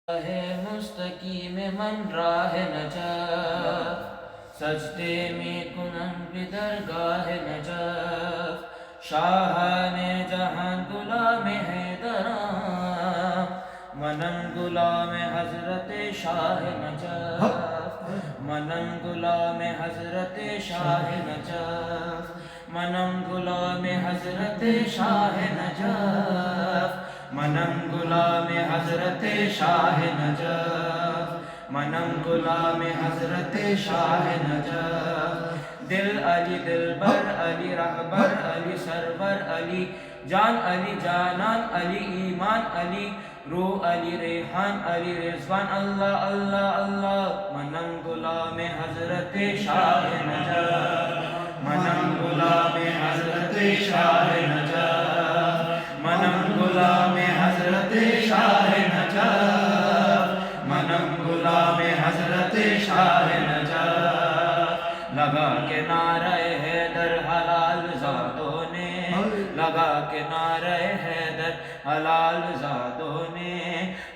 ہے مستقیم من راہ نجات، سجدے میں کنم بھی درگاہ نجات، شاہان جہاں غلام حیدراں، منم غلام حضرت شاہ نجات، منم غلام حضرت شاہ نجات، منم غلام حضرت شاہ نجات، منم غلام حضرت شاہ نجف، منم غلام حضرت شاہ نجف، دل علی دلبر علی رہبر علی سرور علی جان علی جانان علی ایمان علی روح علی ریحان علی رضوان اللہ اللہ اللہ، منم غلام حضرت شاہ نجف، منم غلام حضرت شاہ نجف، منم غلام حضرت شاہ نجف، منم غلام حضرت شاہ نجف، لگا کے نعرہ حیدر حلال زادوں نے، لگا کے نعرہ حیدر حلال زادوں نے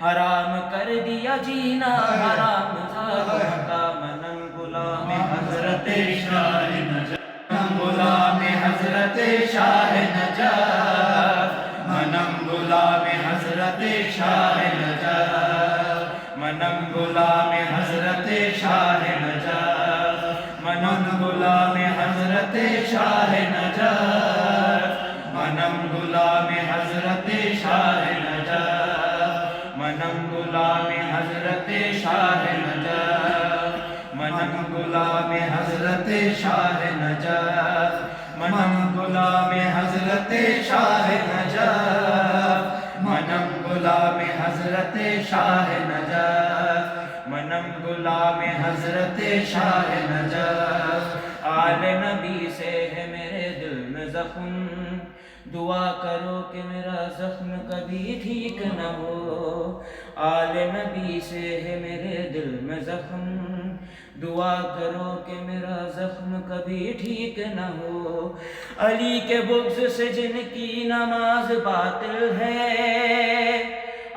حرام کر دیا جینا حرام زادوں کا، منم غلام حضرت شاہ نجف، منم غلام حضرت شاہ نجف، منم غلام حضرت شاہ نجف، منم غلام حضرت شاہ نجف، منم غلام حضرت شاہ نجف، منم غلام حضرت شاہ نجف، منم غلام حضرت شاہ نجف، منم غلام حضرت شاہ نجف، منم غلام حضرت شاہ نجف، منم غلام حضرت شاہ نجف، منم غلام حضرت شاہ نجف، آل نبی سے ہے میرے دل میں زخم، دعا کرو کہ میرا زخم کبھی ٹھیک نہ ہو، آل نبی سے ہے میرے دل میں زخم، دعا کرو کہ میرا زخم کبھی ٹھیک نہ ہو، علی کے بغض سے جن کی نماز باطل ہے،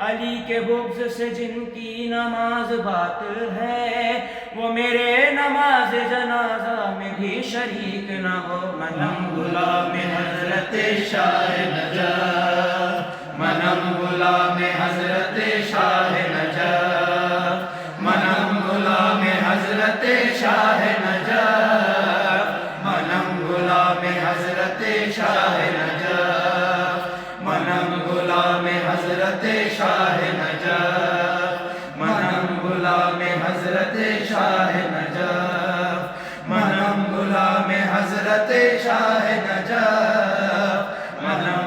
علی کے بغض سے جن کی نماز باطل ہے، وہ میرے نماز جنازہ میں بھی شریک نہ ہو، منم غلام حضرت شاہ نجف، منم غلام حضرت شاہ نجف، منم غلام حضرت شاہ نجف، منم غلام حضرت شاہ نجف، منم غلام حضرت شاہ نجف، منم غلام حضرت شاہ نجف، منم غلام حضرت شاہ نجف، منم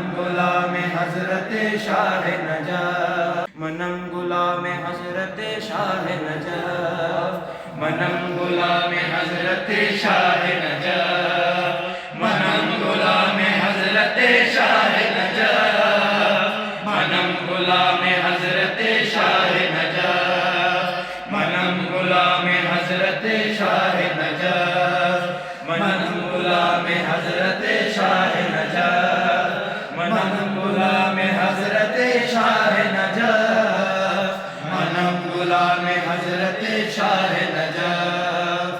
غلام حضرت شاہ نجف، منم غلام حضرت شاہ نجف، منم غلام حضرت شاہ نجف، منم غلام حضرت شاہ نجف، منم غلام حضرت شاہ نجف، منم غلام حضرت شاہ نجف، منم غلام حضرت شاہ نجف، منم غلام حضرت شاہ نجف، منم غلام حضرت شاہ نجف،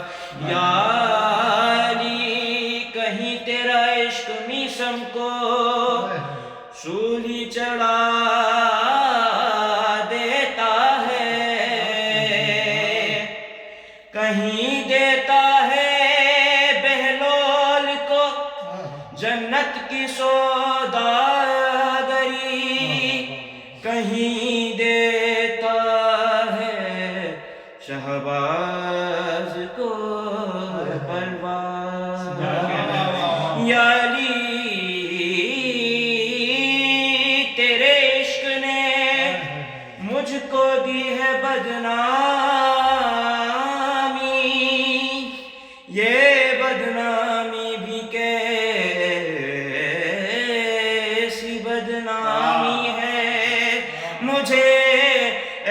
یا علی کہیں تیرا عشق میسم کو سولی چڑھا دیتا ہے، کہیں دیتا ہے بہلول کو جنت کی سوداگری، کہیں دیتا ہے شہباز کو پروان، یا علی تیرے عشق نے مجھ کو دی ہے بدنامی، یہ بدنامی بھی کیسی بدنامی ہے، مجھے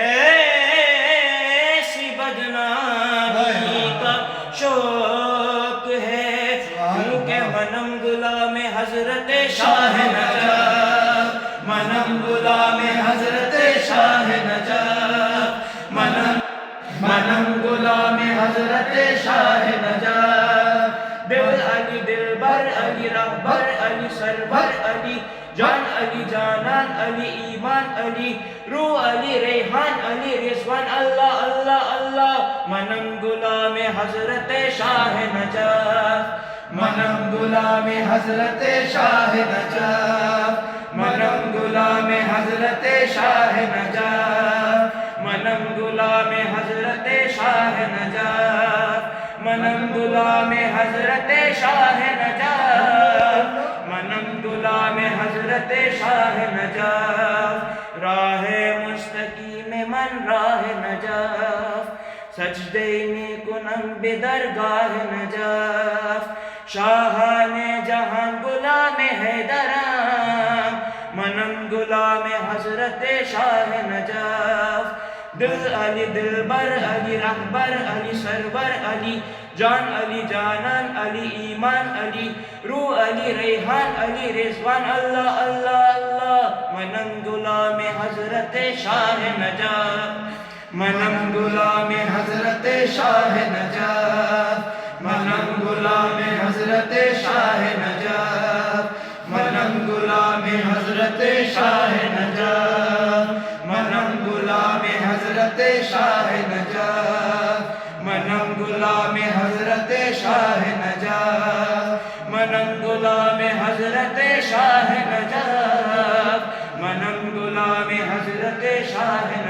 ایسی بدنامی کا شوق ہے، کیونکہ منم غلام حضرت شاہ نجف، منم غلام حضرت شاہ نجف، علی ایمان علی روح علی ریحان علی رضوان اللہ اللہ اللہ منم غلام حضرت شاہ نجف منم غلام حضرت شاہ نجف منم غلام حضرت شاہ نجف منم غلام حضرت شاہ نجف منم غلام حضرت شاہ نجف منم غلام حضرت شاہ نجف راہ مستقیم من راہ نجف سجدے میں کنم بدرگاہ نجف شاہان جہاں غلام حیدرم منم غلام حضرت شاہ نجف دل علی دلبر علی رہبر علی سرور علی جان علی جانان علی ایمان علی روح علی ریحان علی رضوان اللہ اللہ اللہ منم غلام حضرت شاہ نجف منم غلام حضرت شاہ نجف منم غلام حضرت شاہ نجف منم غلام حضرت شاہ نجف منم غلام حضرت شاہ نجف منم غلام حضرت شاہ نجف منم غلام حضرت شاہ نجف منم غلام حضرت شاہ